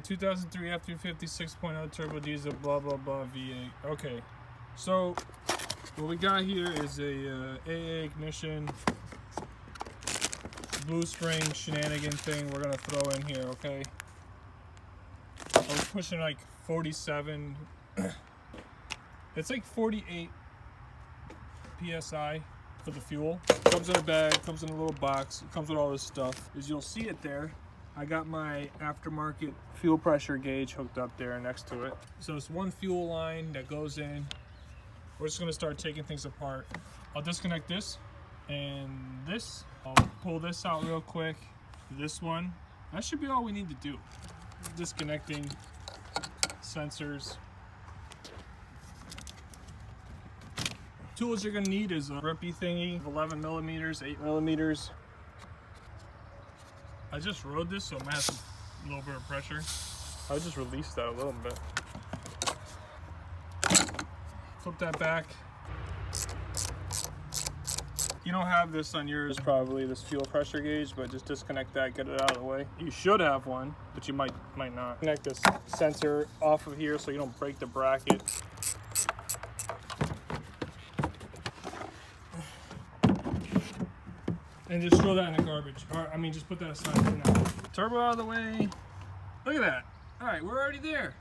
2003 F350 6.0 turbo diesel, blah blah blah V8. Okay, so what we got here is a AA ignition, blue string shenanigan thing we're gonna throw in here. Okay, I was pushing like 47. It's like 48 PSI for the fuel. Comes in a bag, comes in a little box, it comes with all this stuff. As you'll see it there, I got my aftermarket fuel pressure gauge hooked up there next to it. So it's one fuel line that goes in. We're just gonna start taking things apart. I'll disconnect this and this. I'll pull this out real quick. This one. That should be all we need to do. Disconnecting sensors. Tools you're gonna need is a grippy thingy, 11 millimeters, 8 millimeters. I just rode this, so it might have a little bit of pressure. I just released that a little bit. Flip that back. You don't have this on yours, probably, this fuel pressure gauge, but just disconnect that, get it out of the way. You should have one, but you might not. Connect this sensor off of here so you don't break the bracket. And just throw that in the garbage. Or, I mean, just put that aside for now. Turbo out of the way. Look at that. All right, we're already there.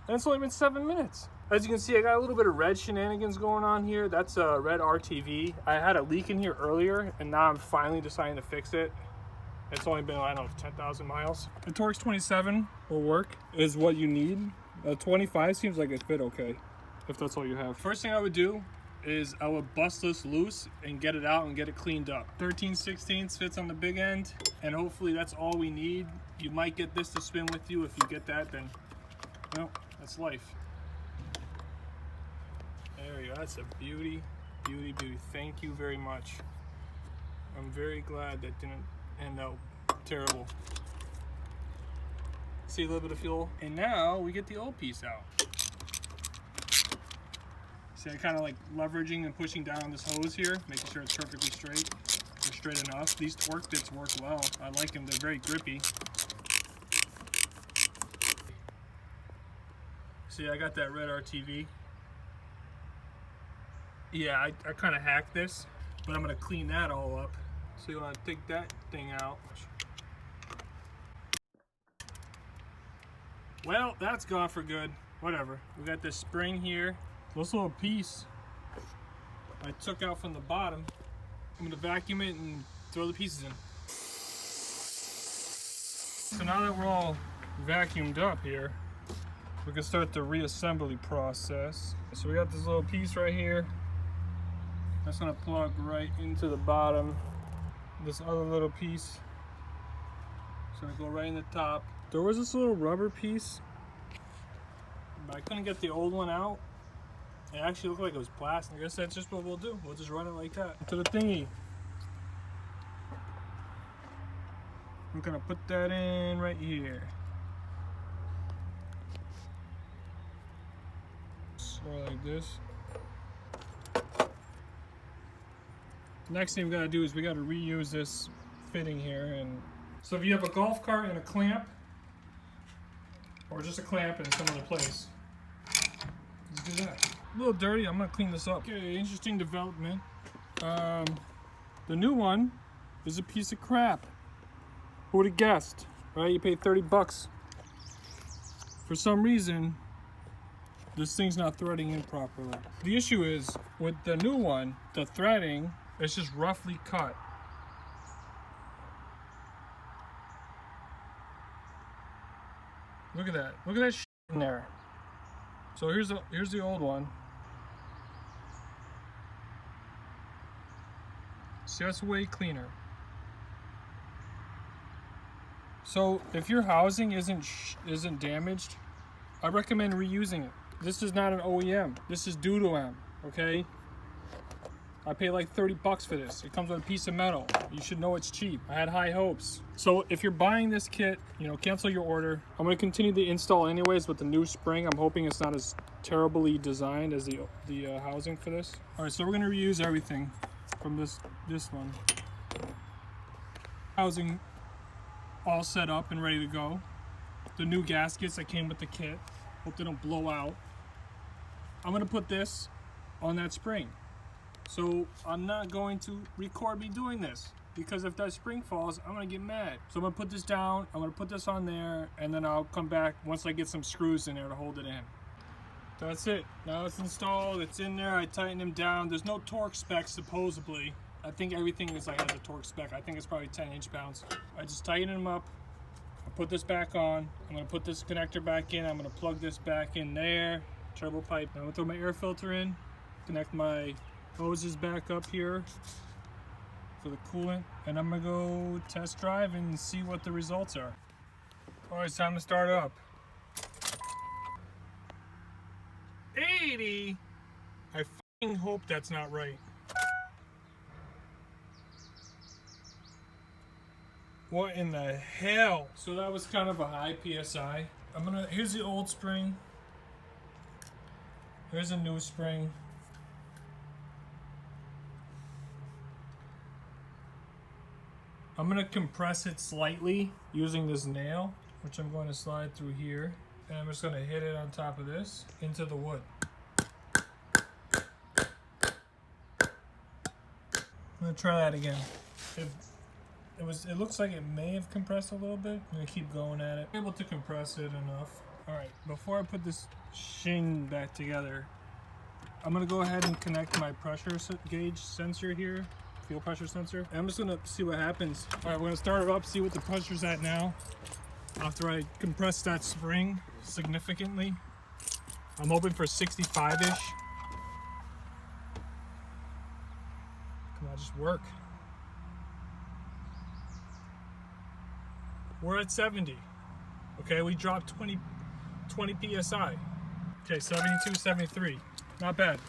And it's only been 7 minutes. As you can see, I got a little bit of red shenanigans going on here. That's a red RTV. I had a leak in here earlier, and now I'm finally deciding to fix it. It's only been, I don't know, 10,000 miles. The Torx 27 will work, is what you need. A 25 seems like it fit okay, if that's all you have. First thing I would do is I would bust this loose and get it out and get it cleaned up. 13/16 fits on the big end, and hopefully that's all we need. You might get this to spin with you. If you get that, then, you know, that's life. There you go, that's a beauty, beauty, beauty. Thank you very much. I'm very glad that didn't end up terrible. See a little bit of fuel. And now we get the old piece out. See, I kind of like leveraging and pushing down on this hose here, making sure it's perfectly straight or straight enough. These torque bits work well. I like them, they're very grippy. See, I got that red RTV. Yeah, I kind of hacked this, but I'm gonna clean that all up. So you wanna take that thing out. Well, that's gone for good. Whatever. We got this spring here. This little piece I took out from the bottom. I'm gonna vacuum it and throw the pieces in. So now that we're all vacuumed up here, we can start the reassembly process. So we got this little piece right here. That's gonna plug right into the bottom. This other little piece is gonna go right in the top. There was this little rubber piece, but I couldn't get the old one out. It actually looked like it was plastic. I guess that's just what we'll do. We'll just run it like that to the thingy. I'm gonna put that in right here. So like this. Next thing we gotta do is we gotta reuse this fitting here. And so if you have a golf cart and a clamp, or just a clamp in some other place, let's do that. A little dirty, I'm gonna clean this up. Okay, interesting development. The new one is a piece of crap. Who would have guessed, right? You paid 30 bucks. For some reason, this thing's not threading in properly. The issue is, with the new one, the threading is just roughly cut. Look at that. Look at that shit in there. So here's the old one. See, that's way cleaner. So if your housing isn't damaged, I recommend reusing it. This is not an OEM. This is Doodle-M, okay? I paid like 30 bucks for this. It comes with a piece of metal. You should know it's cheap. I had high hopes. So if you're buying this kit, you know, cancel your order. I'm gonna continue the install anyways with the new spring. I'm hoping it's not as terribly designed as the housing for this. All right, so we're gonna reuse everything from this one. Housing all set up and ready to go. the new gaskets that came with the kit. Hope they don't blow out. I'm gonna put this on that spring. So I'm not going to record me doing this, because if that spring falls, I'm gonna get mad. So I'm gonna put this down, I'm gonna put this on there, and then I'll come back once I get some screws in there to hold it in. That's it. Now it's installed, it's in there, I tighten them down. There's no torque spec supposedly. I think everything is like has a torque spec. I think it's probably 10 inch-pounds. I just tighten them up. I put this back on. I'm gonna put this connector back in. I'm gonna plug this back in there. Turbo pipe. Now I'm gonna throw my air filter in. Connect my hoses back up here for the coolant. And I'm gonna go test drive and see what the results are. All right, it's time to start up. 80? I f***ing hope that's not right. What in the hell? So that was kind of a high PSI. Here's the old spring. Here's a new spring. I'm gonna compress it slightly using this nail, which I'm going to slide through here. And I'm just gonna hit it on top of this into the wood. I'm gonna try that again. It looks like it may have compressed a little bit. I'm gonna keep going at it. I'm able to compress it enough. All right, before I put this shing back together, I'm gonna go ahead and connect my pressure gauge sensor here, fuel pressure sensor. And I'm just gonna see what happens. All right, we're gonna start it up, see what the pressure's at now. After I compress that spring significantly, I'm hoping for 65-ish. Come on, just work. We're at 70. Okay, we dropped 20 PSI. Okay, 72, 73. Not bad.